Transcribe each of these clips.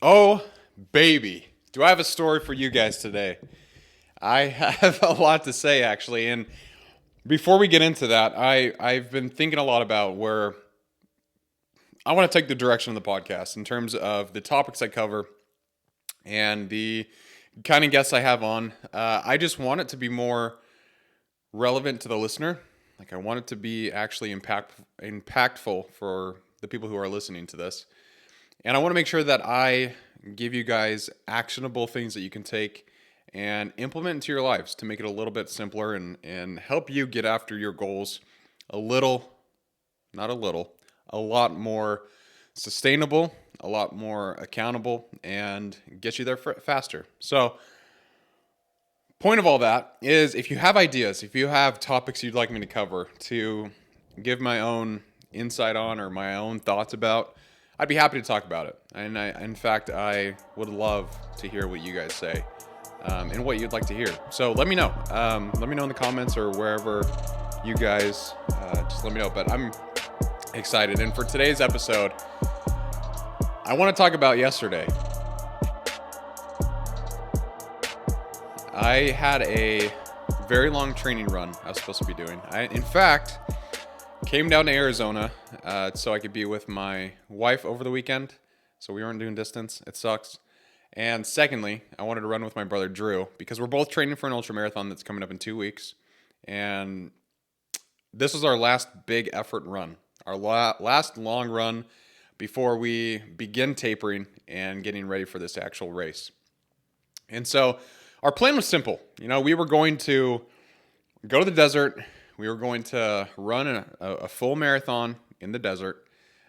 Oh, baby. Do I have a story for you guys today? I have a lot to say, actually. And before we get into that, I've been thinking a lot about where I want to take the direction of the podcast in terms of the topics I cover and the kind of guests I have on. I just want it to be more relevant to the listener. Like, I want it to be actually impactful for the people who are listening to this. And I want to make sure that I give you guys actionable things that you can take and implement into your lives to make it a little bit simpler and help you get after your goals a little, not a little, a lot more sustainable, a lot more accountable, and get you there faster. So, point of all that is if you have ideas, if you have topics you'd like me to cover, to give my own insight on or my own thoughts about, I'd be happy to talk about it. And in fact, I would love to hear what you guys say and what you'd like to hear. So let me know. Let me know in the comments or wherever you guys just let me know. But I'm excited. And for today's episode, I want to talk about yesterday. I had a very long training run I was supposed to be doing. In fact, came down to Arizona so I could be with my wife over the weekend. So we weren't doing distance. It sucks. And secondly, I wanted to run with my brother Drew because we're both training for an ultra marathon that's coming up in 2 weeks. And this was our last big effort run, our last long run before we begin tapering and getting ready for this actual race. And so our plan was simple. You know, we were going to go to the desert. We were going to run a full marathon in the desert.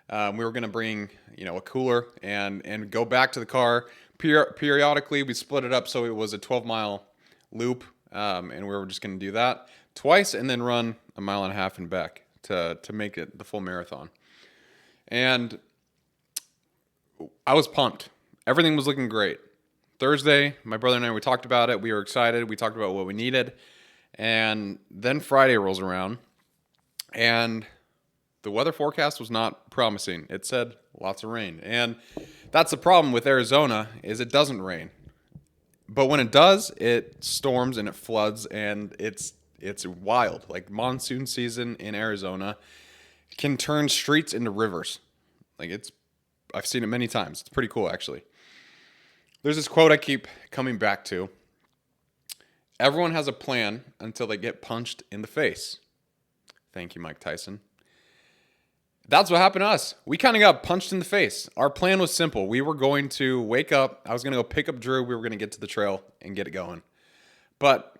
We were going to bring, a cooler and go back to the car. Periodically, we split it up so it was a 12-mile loop, and we were just going to do that twice and then run a mile and a half and back to make it the full marathon. And I was pumped. Everything was looking great. Thursday, my brother and I, we talked about it. We were excited. We talked about what we needed. And then Friday rolls around, and the weather forecast was not promising. It said lots of rain. And that's the problem with Arizona is it doesn't rain. But when it does, it storms and it floods, and it's wild. Like, monsoon season in Arizona can turn streets into rivers. I've seen it many times. It's pretty cool, actually. There's this quote I keep coming back to. Everyone has a plan until they get punched in the face. Thank you, Mike Tyson. That's what happened to us. We kind of got punched in the face. Our plan was simple. We were going to wake up. I was going to go pick up Drew. We were going to get to the trail and get it going. But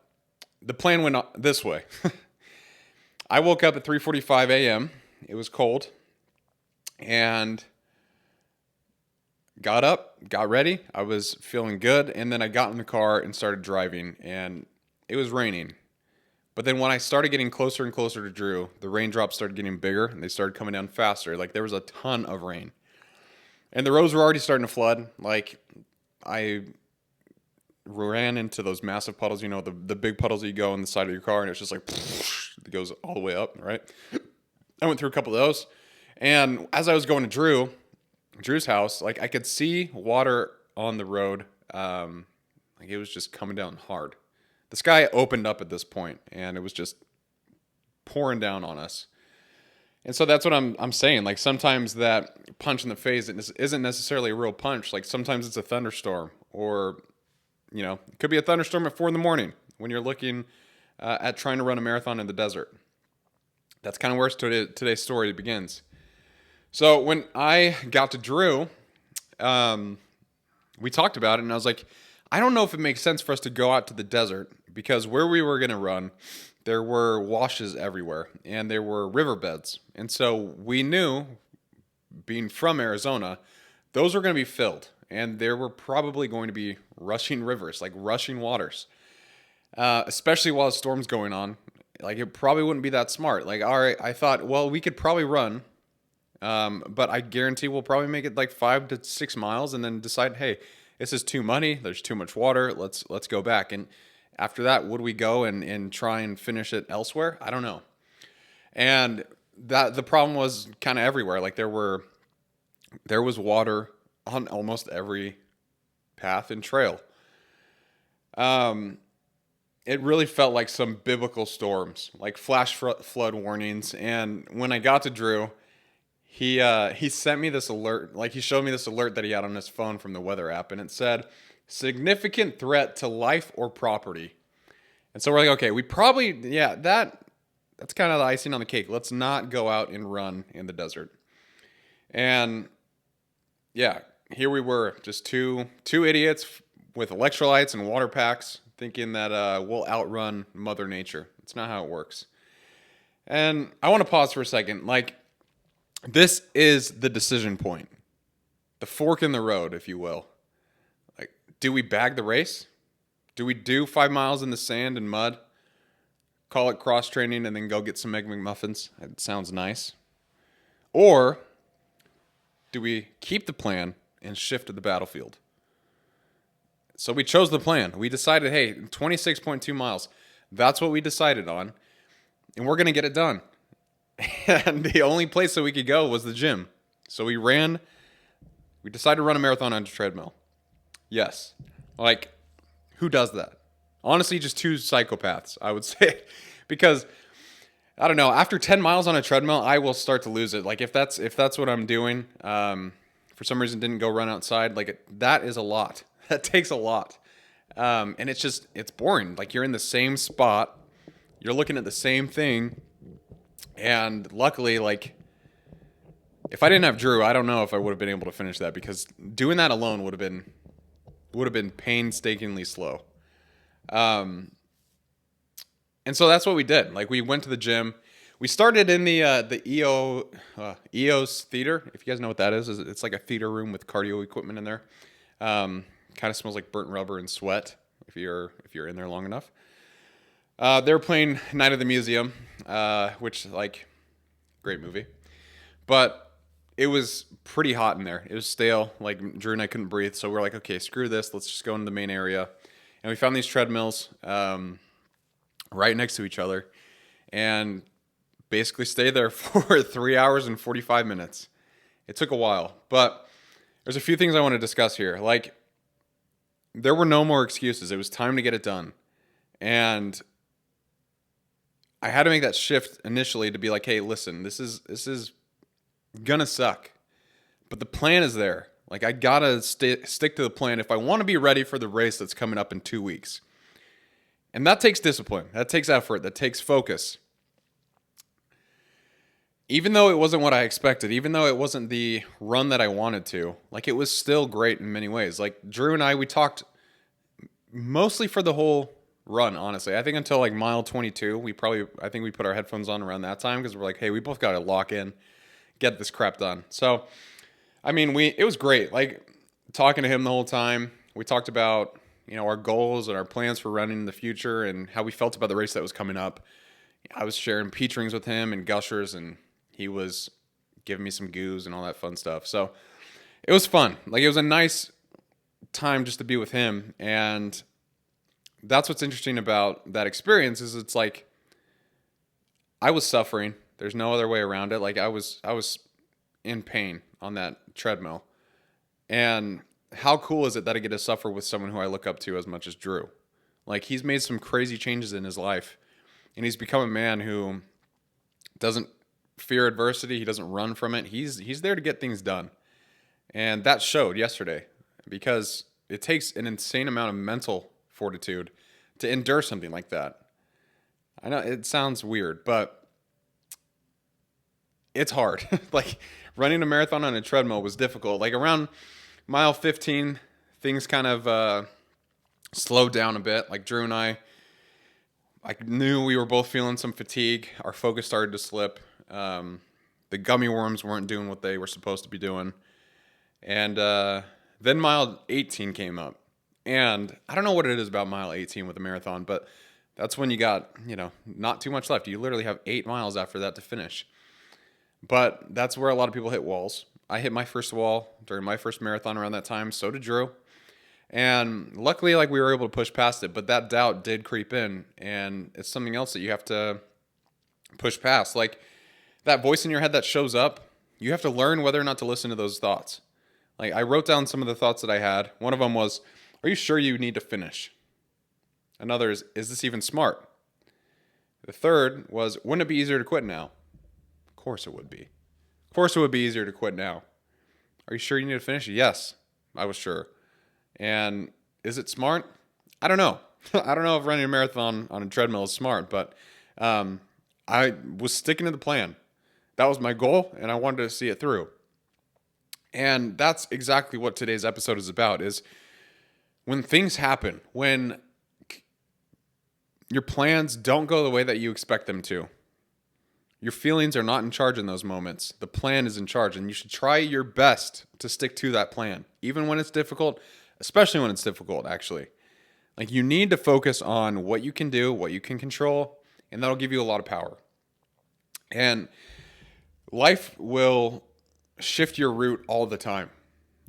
the plan went this way. I woke up at 3:45 a.m. It was cold. And got up, got ready. I was feeling good. And then I got in the car and started driving. And it was raining. But then when I started getting closer and closer to Drew, the raindrops started getting bigger and they started coming down faster. Like, there was a ton of rain. And the roads were already starting to flood. Like, I ran into those massive puddles, the big puddles that you go on the side of your car, and it's just like, it goes all the way up, right? I went through a couple of those. And as I was going to Drew's house, like, I could see water on the road. Like, it was just coming down hard. The sky opened up at this point, and it was just pouring down on us. And so that's what I'm saying. Like, sometimes that punch in the face isn't necessarily a real punch. Like, sometimes it's a thunderstorm, or it could be a thunderstorm at 4 a.m. when you're looking at trying to run a marathon in the desert. That's kind of where today's story begins. So when I got to Drew, we talked about it, and I was like, I don't know if it makes sense for us to go out to the desert because where we were going to run, there were washes everywhere, and there were riverbeds. And so we knew, being from Arizona, those were going to be filled, and there were probably going to be rushing rivers, like rushing waters, especially while the storm's going on. Like, it probably wouldn't be that smart. Like, all right, I thought, well, we could probably run, but I guarantee we'll probably make it like 5 to 6 miles and then decide, hey, this is too muddy. There's too much water. Let's go back. And after that, would we go and try and finish it elsewhere? I don't know. And that the problem was kind of everywhere. Like, there was water on almost every path and trail. It really felt like some biblical storms, like flash flood warnings. And when I got to Drew, he sent me this alert, like he showed me this alert that he had on his phone from the weather app, and it said significant threat to life or property. And so we're like, okay, we probably, yeah, that's kind of the icing on the cake. Let's not go out and run in the desert. And yeah, here we were, just two idiots with electrolytes and water packs, thinking that we'll outrun Mother Nature. It's not how it works. And I want to pause for a second. Like, this is the decision point, the fork in the road, if you will. Like, do we bag the race? Do we do 5 miles in the sand and mud, call it cross training, and then go get some Egg McMuffins? It sounds nice. Or do we keep the plan and shift to the battlefield? So we chose the plan. We decided, hey, 26.2 miles. That's what we decided on. And we're going to get it done. And the only place that we could go was the gym. So we decided to run a marathon on a treadmill. Yes. Like, who does that? Honestly, just two psychopaths, I would say. Because, I don't know, after 10 miles on a treadmill, I will start to lose it. Like, if that's what I'm doing, for some reason didn't go run outside, like, that is a lot. That takes a lot. And it's boring. Like, you're in the same spot. You're looking at the same thing. And luckily, like, if I didn't have Drew, I don't know if I would have been able to finish that, because doing that alone would have been painstakingly slow. And so that's what we did. Like, we went to the gym. We started in the EOS theater. If you guys know what that is, it's like a theater room with cardio equipment in there. Kind of smells like burnt rubber and sweat if you're in there long enough. They were playing Night of the Museum, which, like, great movie. But it was pretty hot in there. It was stale. Like, Drew and I couldn't breathe. So we're like, okay, screw this. Let's just go into the main area. And we found these treadmills right next to each other. And basically stayed there for 3 hours and 45 minutes. It took a while. But there's a few things I want to discuss here. Like, there were no more excuses. It was time to get it done. And I had to make that shift initially to be like, hey, listen, this is gonna suck, but the plan is there. Like, I gotta stick to the plan if I want to be ready for the race that's coming up in 2 weeks. And that takes discipline. That takes effort. That takes focus. Even though it wasn't what I expected, even though it wasn't the run that I wanted to, like, it was still great in many ways. Like, Drew and I, we talked mostly for the whole run, honestly. I think until like mile 22, I think we put our headphones on around that time, because we're like, hey, we both got to lock in, get this crap done. So, I mean, it was great. Like, talking to him the whole time. We talked about, our goals and our plans for running in the future and how we felt about the race that was coming up. I was sharing peach rings with him and gushers, and he was giving me some goos and all that fun stuff. So it was fun. Like, it was a nice time just to be with him. And that's what's interesting about that experience, is it's like, I was suffering. There's no other way around it. Like, I was in pain on that treadmill. And how cool is it that I get to suffer with someone who I look up to as much as Drew? Like, he's made some crazy changes in his life, and he's become a man who doesn't fear adversity. He doesn't run from it. He's there to get things done. And that showed yesterday, because it takes an insane amount of mental fortitude to endure something like that. I know it sounds weird, but it's hard. Like, running a marathon on a treadmill was difficult. Like, around mile 15, things kind of slowed down a bit. Like, Drew and I knew we were both feeling some fatigue. Our focus started to slip. The gummy worms weren't doing what they were supposed to be doing. And then mile 18 came up. And I don't know what it is about mile 18 with a marathon, but that's when you got, not too much left. You literally have 8 miles after that to finish. But that's where a lot of people hit walls. I hit my first wall during my first marathon around that time. So did Drew. And luckily, like, we were able to push past it. But that doubt did creep in. And it's something else that you have to push past. Like, that voice in your head that shows up, you have to learn whether or not to listen to those thoughts. Like, I wrote down some of the thoughts that I had. One of them was, are you sure you need to finish? Another is this even smart? The third was, wouldn't it be easier to quit now? Of course it would be. Of course it would be easier to quit now. Are you sure you need to finish? Yes, I was sure. And is it smart? I don't know. I don't know if running a marathon on a treadmill is smart, but I was sticking to the plan. That was my goal, and I wanted to see it through. And that's exactly what today's episode is about, is when things happen, when your plans don't go the way that you expect them to, your feelings are not in charge in those moments. The plan is in charge, and you should try your best to stick to that plan, even when it's difficult, especially when it's difficult, actually. Like, you need to focus on what you can do, what you can control, and that'll give you a lot of power. And life will shift your route all the time.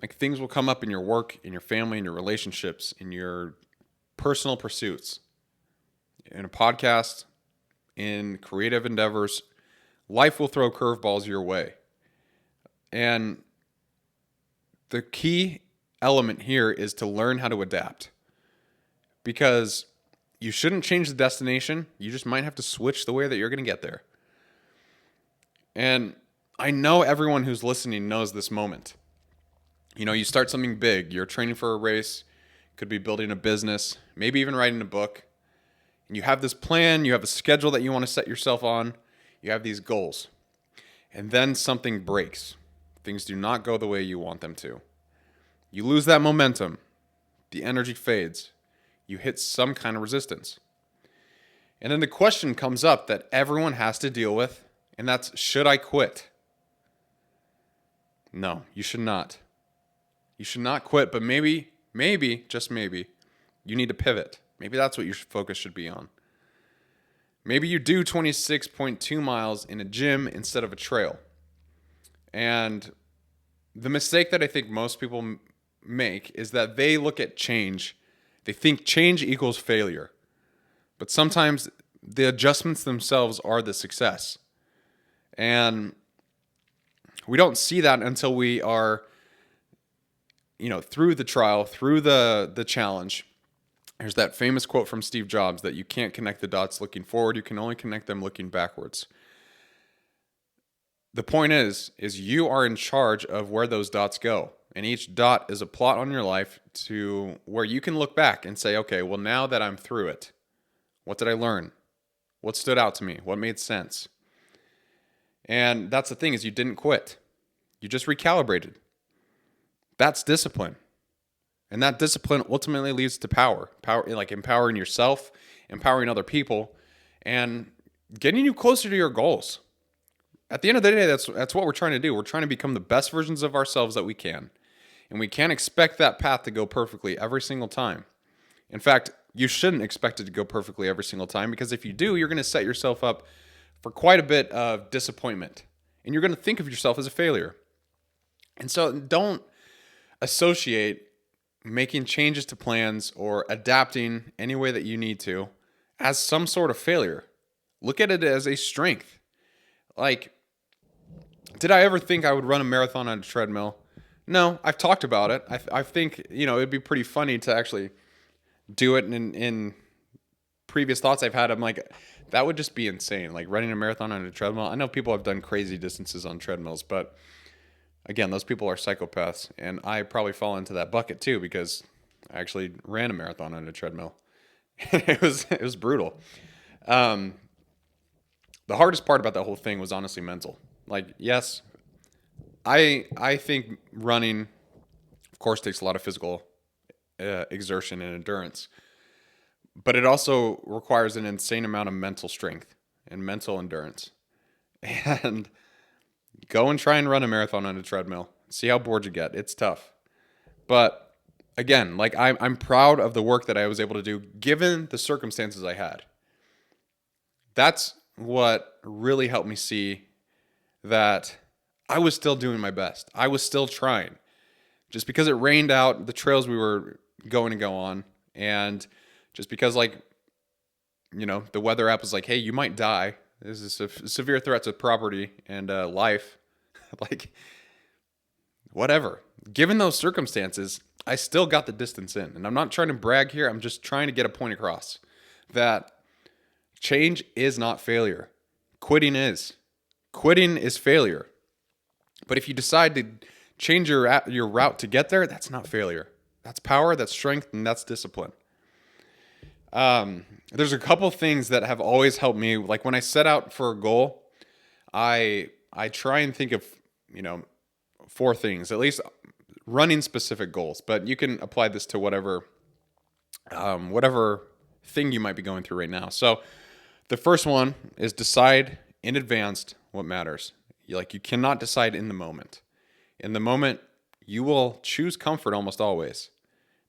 Like, things will come up in your work, in your family, in your relationships, in your personal pursuits, in a podcast, in creative endeavors. Life will throw curveballs your way. And the key element here is to learn how to adapt. Because you shouldn't change the destination. You just might have to switch the way that you're going to get there. And I know everyone who's listening knows this moment. You know, you start something big. You're training for a race. Could be building a business. Maybe even writing a book. And you have this plan. You have a schedule that you want to set yourself on. You have these goals. And then something breaks. Things do not go the way you want them to. You lose that momentum. The energy fades. You hit some kind of resistance. And then the question comes up that everyone has to deal with, and that's, should I quit? No, you should not. You should not quit, but maybe, just maybe, you need to pivot. Maybe that's what your focus should be on. Maybe you do 26.2 miles in a gym instead of a trail. And the mistake that I think most people make is that they look at change. They think change equals failure. But sometimes the adjustments themselves are the success. And we don't see that until we are, through the trial, through the challenge. There's that famous quote from Steve Jobs that you can't connect the dots looking forward, you can only connect them looking backwards. The point is you are in charge of where those dots go. And each dot is a plot on your life to where you can look back and say, okay, well, now that I'm through it, what did I learn? What stood out to me? What made sense? And that's the thing, is you didn't quit. You just recalibrated. That's discipline. And that discipline ultimately leads to power. Power, like empowering yourself, empowering other people, and getting you closer to your goals. At the end of the day, that's what we're trying to do. We're trying to become the best versions of ourselves that we can. And we can't expect that path to go perfectly every single time. In fact, you shouldn't expect it to go perfectly every single time, because if you do, you're going to set yourself up for quite a bit of disappointment. And you're going to think of yourself as a failure. And so don't associate making changes to plans or adapting any way that you need to as some sort of failure. Look at it as a strength. Like, did I ever think I would run a marathon on a treadmill? No, I've talked about it. I think, it'd be pretty funny to actually do it in previous thoughts I've had. I'm like, that would just be insane. Like, running a marathon on a treadmill. I know people have done crazy distances on treadmills, but again, those people are psychopaths. And I probably fall into that bucket too, because I actually ran a marathon on a treadmill. It was brutal. The hardest part about that whole thing was honestly mental. Like, yes, I think running, of course, takes a lot of physical exertion and endurance, but it also requires an insane amount of mental strength and mental endurance. And go and try and run a marathon on a treadmill. See how bored you get. It's tough. But again, like, I'm proud of the work that I was able to do given the circumstances I had. That's what really helped me see that I was still doing my best. I was still trying. Just because it rained out the trails we were going to go on, and just because, like, the weather app was like, hey, you might die. This is a severe threat to property and life. Like, whatever. given those circumstances, I still got the distance in. And I'm not trying to brag here. I'm just trying to get a point across that change is not failure. Quitting is. Quitting is failure. But if you decide to change your route to get there, that's not failure. That's power, that's strength, and that's discipline. There's a couple things that have always helped me. Like when I set out for a goal, I try and think of, 4 things, at least running specific goals, but you can apply this to whatever thing you might be going through right now. So the first one is decide in advance what matters. You cannot decide in the moment. In the moment, you will choose comfort almost always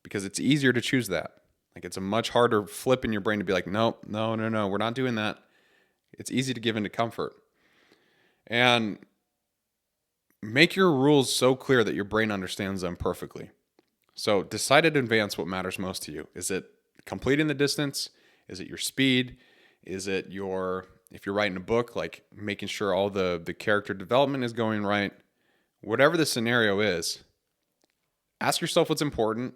because it's easier to choose that. Like it's a much harder flip in your brain to be like, no, we're not doing that. It's easy to give into comfort. And make your rules so clear that your brain understands them perfectly. So decide in advance what matters most to you. Is it completing the distance? Is it your speed? Is it if you're writing a book, like making sure all the character development is going right? Whatever the scenario is, ask yourself what's important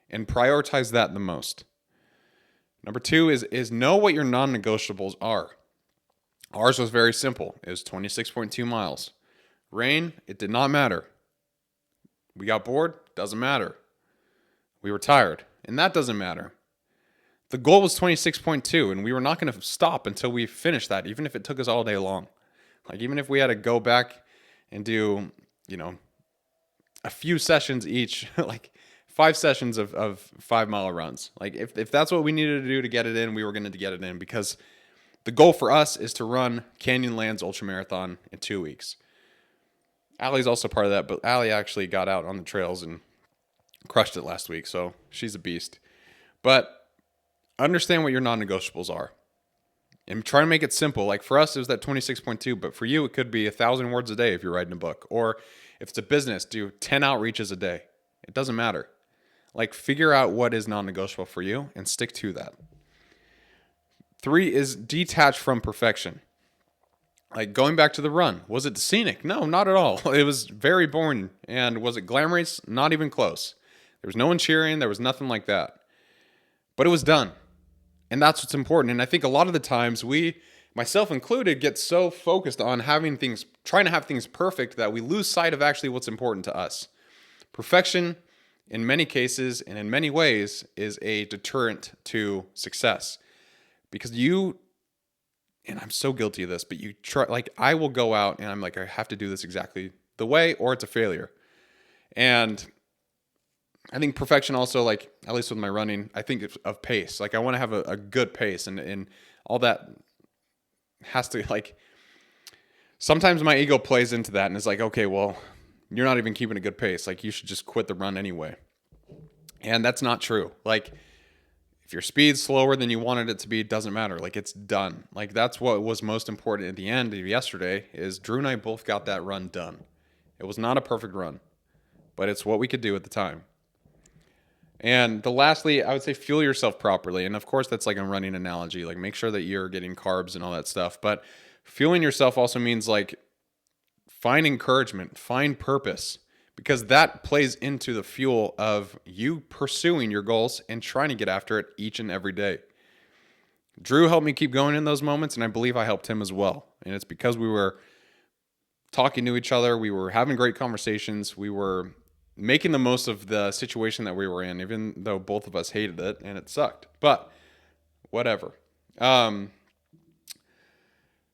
and prioritize that the most. Number 2 is know what your non-negotiables are. Ours was very simple. It was 26.2 miles. Rain, it did not matter. We got bored, doesn't matter. We were tired, and that doesn't matter. The goal was 26.2, and we were not going to stop until we finished that, even if it took us all day long. Like, even if we had to go back and do, a few sessions each, like 5 sessions of 5-mile runs. Like, if that's what we needed to do to get it in, we were going to get it in, because the goal for us is to run Canyonlands Ultramarathon in 2 weeks. Allie's also part of that, but Allie actually got out on the trails and crushed it last week, so she's a beast. But understand what your non-negotiables are and try to make it simple. Like for us, it was that 26.2, but for you, it could be 1,000 words a day if you're writing a book. Or if it's a business, do 10 outreaches a day. It doesn't matter. Like figure out what is non-negotiable for you and stick to that. 3 is detach from perfection. Like going back to the run, was it scenic? No, not at all. It was very boring. And was it glamorous? Not even close. There was no one cheering. There was nothing like that. But it was done. And that's what's important. And I think a lot of the times we, myself included, get so focused on trying to have things perfect that we lose sight of actually what's important to us. Perfection, in many cases and in many ways, is a deterrent to success. Because and I'm so guilty of this, but you try, like I will go out and I'm like, I have to do this exactly the way or it's a failure. And I think perfection also, like, at least with my running, I think of pace. Like I want to have a good pace and all that has to, like, sometimes my ego plays into that and is like, okay, well, you're not even keeping a good pace. Like you should just quit the run anyway. And that's not true. Like, if your speed's slower than you wanted it to be, it doesn't matter. Like it's done. Like that's what was most important at the end of yesterday is Drew and I both got that run done. It was not a perfect run, but it's what we could do at the time. And lastly, I would say fuel yourself properly. And of course, that's like a running analogy. Like make sure that you're getting carbs and all that stuff. But fueling yourself also means like find encouragement, find purpose. Because that plays into the fuel of you pursuing your goals and trying to get after it each and every day. Drew helped me keep going in those moments, and I believe I helped him as well. And it's because we were talking to each other, we were having great conversations, we were making the most of the situation that we were in, even though both of us hated it and it sucked. But whatever.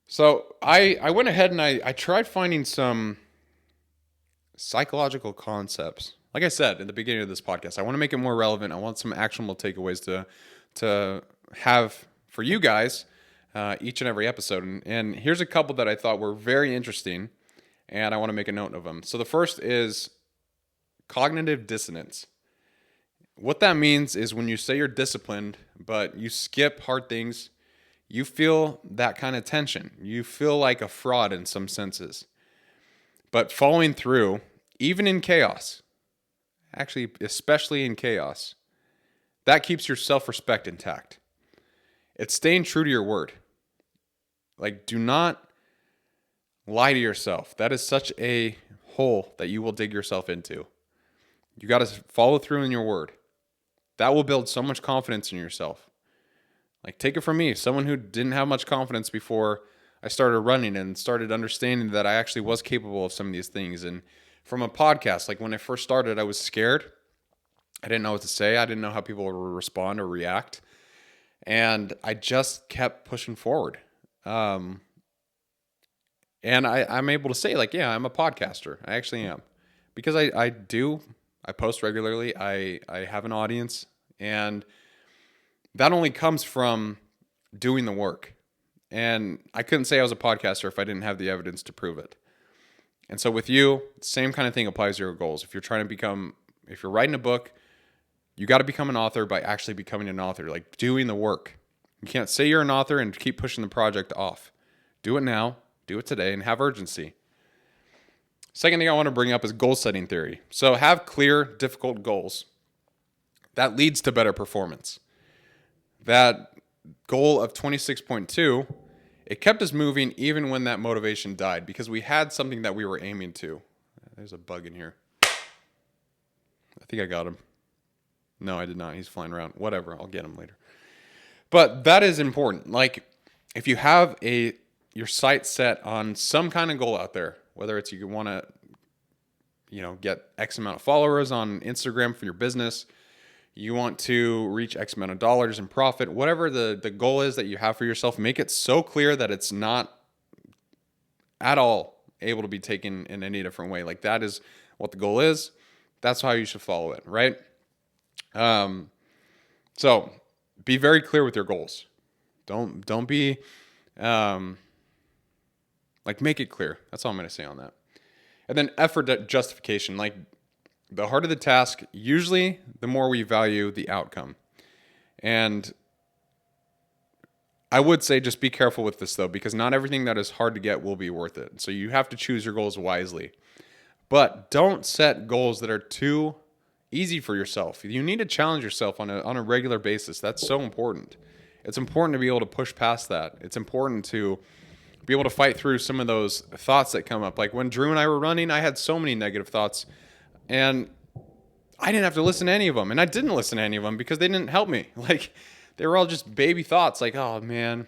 So I went ahead and I tried finding some psychological concepts. Like I said in the beginning of this podcast, I want to make it more relevant. I want some actionable takeaways to have for you guys each and every episode. And here's a couple that I thought were very interesting, and I want to make a note of them. So the first is cognitive dissonance. What that means is when you say you're disciplined, but you skip hard things, you feel that kind of tension. You feel like a fraud in some senses. But following through, even in chaos, actually, especially in chaos, that keeps your self-respect intact. It's staying true to your word. Like, do not lie to yourself. That is such a hole that you will dig yourself into. You got to follow through in your word. That will build so much confidence in yourself. Like, take it from me, someone who didn't have much confidence before I started running and started understanding that I actually was capable of some of these things. And from a podcast, like when I first started, I was scared. I didn't know what to say. I didn't know how people would respond or react. And I just kept pushing forward. And I'm able to say, like, yeah, I'm a podcaster. I actually am. Because I post regularly. I have an audience. And that only comes from doing the work. And I couldn't say I was a podcaster if I didn't have the evidence to prove it. And so with you, same kind of thing applies to your goals. If you're writing a book, you got to become an author by actually becoming an author, like doing the work. You can't say you're an author and keep pushing the project off. Do it now, do it today, and have urgency. Second thing I want to bring up is goal setting theory. So have clear, difficult goals. That leads to better performance. That goal of 26.2, it kept us moving even when that motivation died because we had something that we were aiming to. There's a bug in here. I think I got him. No, I did not. He's flying around. Whatever. I'll get him later. But that is important. Like, if you have your sight set on some kind of goal out there, whether it's you want to, get X amount of followers on Instagram for your business, you want to reach X amount of dollars in profit, whatever the goal is that you have for yourself, make it so clear that it's not at all able to be taken in any different way. Like, that is what the goal is. That's how you should follow it, right? So be very clear with your goals. Don't be, make it clear. That's all I'm going to say on that. And then effort justification. Like, the harder the task, usually the more we value the outcome. And I would say just be careful with this, though, because not everything that is hard to get will be worth it. So you have to choose your goals wisely. But don't set goals that are too easy for yourself. You need to challenge yourself on a regular basis. That's so important. It's important to be able to push past that. It's important to be able to fight through some of those thoughts that come up. Like when Drew and I were running, I had so many negative thoughts. And I didn't have to listen to any of them. And I didn't listen to any of them because they didn't help me. Like, they were all just baby thoughts. Like, oh, man,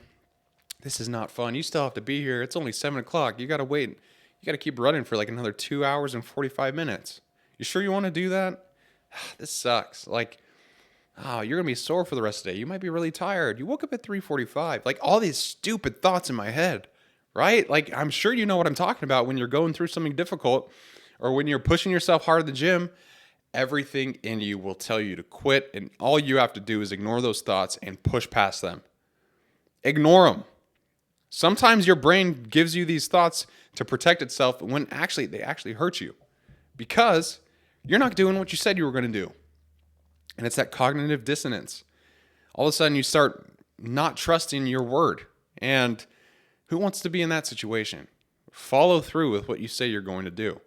this is not fun. You still have to be here. It's only 7 o'clock. You got to wait. You got to keep running for like another 2 hours and 45 minutes. You sure you want to do that? This sucks. Like, oh, you're going to be sore for the rest of the day. You might be really tired. You woke up at 3:45. Like, all these stupid thoughts in my head, right? Like, I'm sure you know what I'm talking about when you're going through something difficult or when you're pushing yourself hard at the gym. Everything in you will tell you to quit, and all you have to do is ignore those thoughts and push past them. Ignore them. Sometimes your brain gives you these thoughts to protect itself when they actually hurt you because you're not doing what you said you were going to do. And it's that cognitive dissonance. All of a sudden, you start not trusting your word. And who wants to be in that situation? Follow through with what you say you're going to do.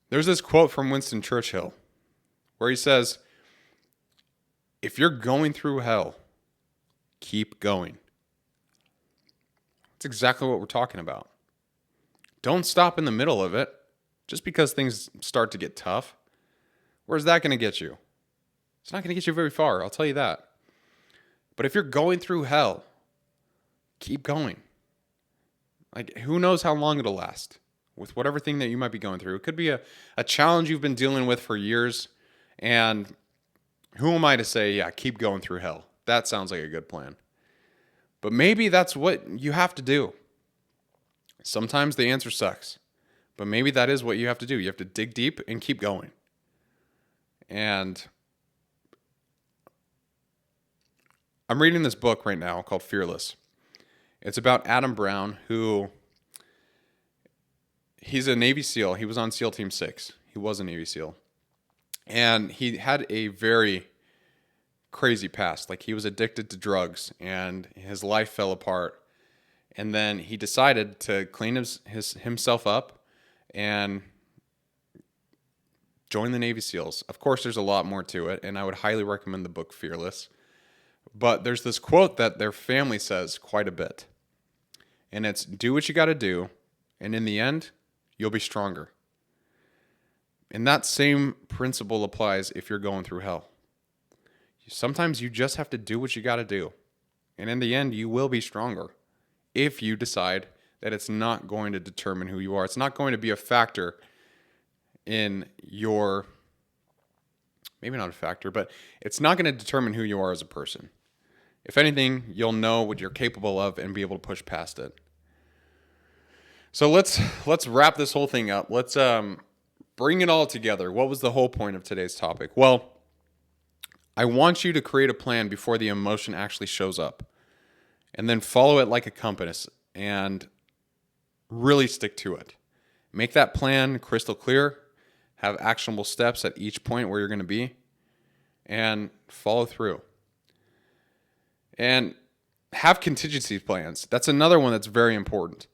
There's this quote from Winston Churchill where he says, if you're going through hell, keep going. That's exactly what we're talking about. Don't stop in the middle of it just because things start to get tough. Where's that going to get you? It's not going to get you very far, I'll tell you that. But if you're going through hell, keep going. Like, who knows how long it'll last with whatever thing that you might be going through. It could be a challenge you've been dealing with for years. And who am I to say, yeah, keep going through hell? That sounds like a good plan. But maybe that's what you have to do. Sometimes the answer sucks. But maybe that is what you have to do. You have to dig deep and keep going. And I'm reading this book right now called Fearless. It's about Adam Brown, who he's a Navy SEAL. He was on SEAL Team 6. He was a Navy SEAL. And he had a very crazy past. Like, he was addicted to drugs and his life fell apart. And then he decided to clean himself up and join the Navy SEALs. Of course, there's a lot more to it, and I would highly recommend the book Fearless. But there's this quote that their family says quite a bit. And it's, do what you got to do, and in the end, you'll be stronger. And that same principle applies if you're going through hell. Sometimes you just have to do what you got to do. And in the end, you will be stronger if you decide that it's not going to determine who you are. It's not going to be a factor in your, maybe not a factor, but it's not going to determine who you are as a person. If anything, you'll know what you're capable of and be able to push past it. So let's wrap this whole thing up. Let's bring it all together. What was the whole point of today's topic? Well, I want you to create a plan before the emotion actually shows up, and then follow it like a compass and really stick to it. Make that plan crystal clear, have actionable steps at each point where you're going to be, and follow through. And have contingency plans. That's another one that's very important.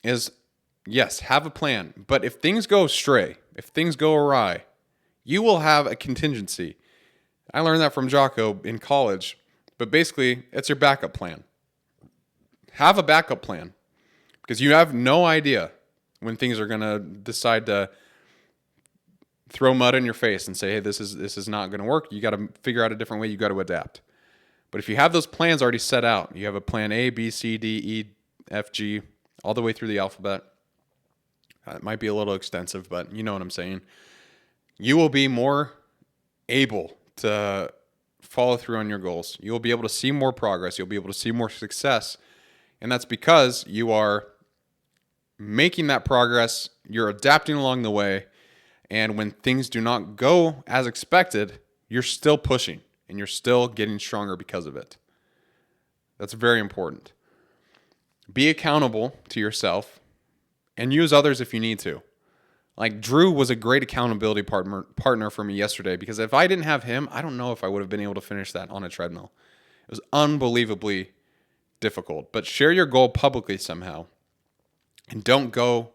Is, yes, have a plan. But if things go astray, if things go awry, you will have a contingency. I learned that from Jocko in college. But basically, it's your backup plan. Have a backup plan. Because you have no idea when things are going to decide to throw mud in your face and say, hey, this is not going to work. You got to figure out a different way. You got to adapt. But if you have those plans already set out, you have a plan A, B, C, D, E, F, G, all the way through the alphabet. It might be a little extensive, but you know what I'm saying. You will be more able to follow through on your goals. You will be able to see more progress. You'll be able to see more success. And that's because you are making that progress. You're adapting along the way. And when things do not go as expected, you're still pushing. And you're still getting stronger because of it. That's very important. Be accountable to yourself and use others if you need to. Like Drew was a great accountability partner for me yesterday, because if I didn't have him, I don't know if I would have been able to finish that on a treadmill. It was unbelievably difficult. But share your goal publicly somehow. And don't go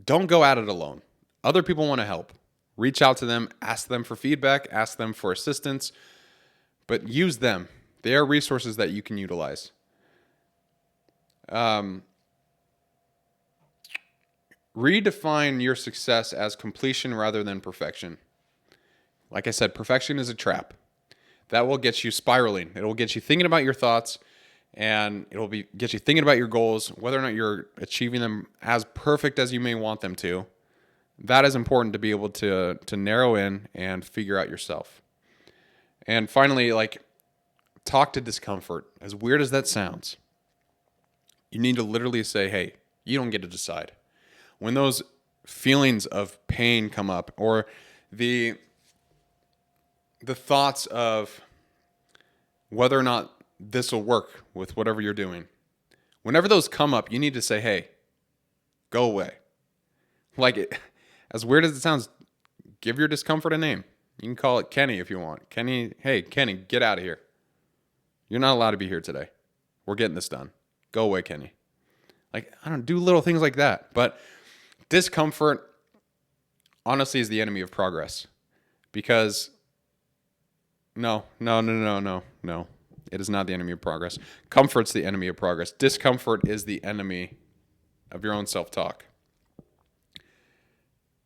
at it alone. Other people want to help. Reach out to them, ask them for feedback, ask them for assistance, but use them. They are resources that you can utilize. Redefine your success as completion rather than perfection. Like I said, perfection is a trap. That will get you spiraling. It will get you thinking about your thoughts, and it will get you thinking about your goals, whether or not you're achieving them as perfect as you may want them to. That is important to be able to narrow in and figure out yourself. And finally, talk to discomfort. As weird as that sounds, you need to literally say, hey, you don't get to decide. When those feelings of pain come up, or the thoughts of whether or not this will work with whatever you're doing, whenever those come up, you need to say, hey, go away. As weird as it sounds, give your discomfort a name. You can call it Kenny if you want. Kenny, hey, Kenny, get out of here. You're not allowed to be here today. We're getting this done. Go away, Kenny. I don't do little things like that. But discomfort, honestly, is the enemy of progress. Because, no. It is not the enemy of progress. Comfort's the enemy of progress. Discomfort is the enemy of your own self-talk.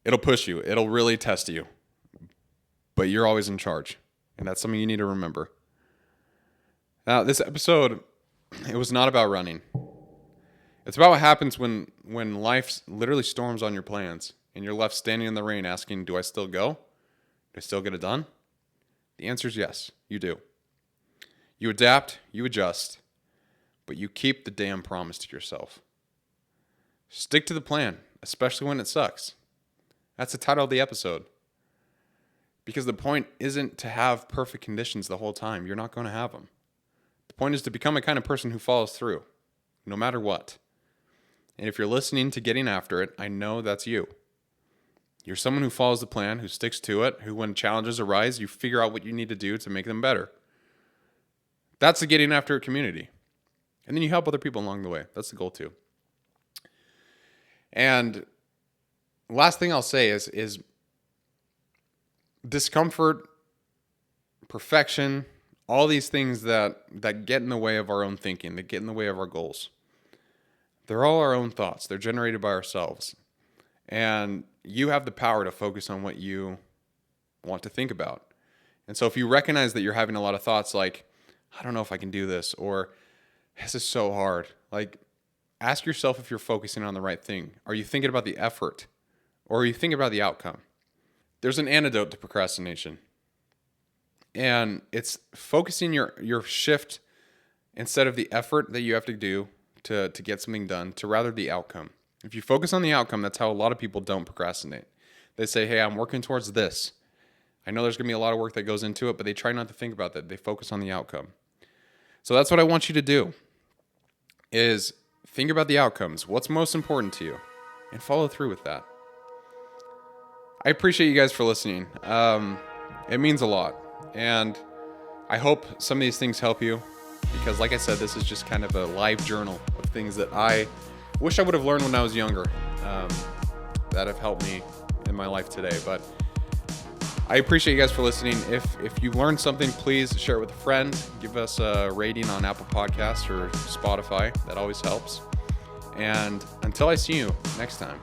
It'll push you. It'll really test you. But you're always in charge. And that's something you need to remember. Now, this episode, it was not about running. It's about what happens when life literally storms on your plans and you're left standing in the rain asking, do I still go? Do I still get it done? The answer is yes, you do. You adapt, you adjust, but you keep the damn promise to yourself. Stick to the plan, especially when it sucks. That's the title of the episode. Because the point isn't to have perfect conditions the whole time. You're not going to have them. The point is to become a kind of person who follows through, no matter what. And if you're listening to Getting After It, I know that's you. You're someone who follows the plan, who sticks to it, who when challenges arise, you figure out what you need to do to make them better. That's the Getting After It community. And then you help other people along the way. That's the goal too. And last thing I'll say is discomfort, perfection, all these things that get in the way of our own thinking, that get in the way of our goals. They're all our own thoughts. They're generated by ourselves. And you have the power to focus on what you want to think about. And so if you recognize that you're having a lot of thoughts like, I don't know if I can do this, or this is so hard, like ask yourself if you're focusing on the right thing. Are you thinking about the effort, or are you thinking about the outcome? There's an antidote to procrastination, and it's focusing your shift instead of the effort that you have to do to get something done to rather the outcome. If you focus on the outcome, that's how a lot of people don't procrastinate. They say, hey, I'm working towards this. I know there's going to be a lot of work that goes into it, but they try not to think about that. They focus on the outcome. So that's what I want you to do, is think about the outcomes. What's most important to you? And follow through with that. I appreciate you guys for listening. It means a lot. And I hope some of these things help you, because like I said, this is just kind of a live journal of things that I wish I would have learned when I was younger, that have helped me in my life today. But I appreciate you guys for listening. If you learned something, please share it with a friend. Give us a rating on Apple Podcasts or Spotify. That always helps. And until I see you next time,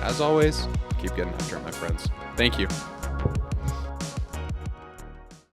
as always, keep getting after it, my friends. Thank you.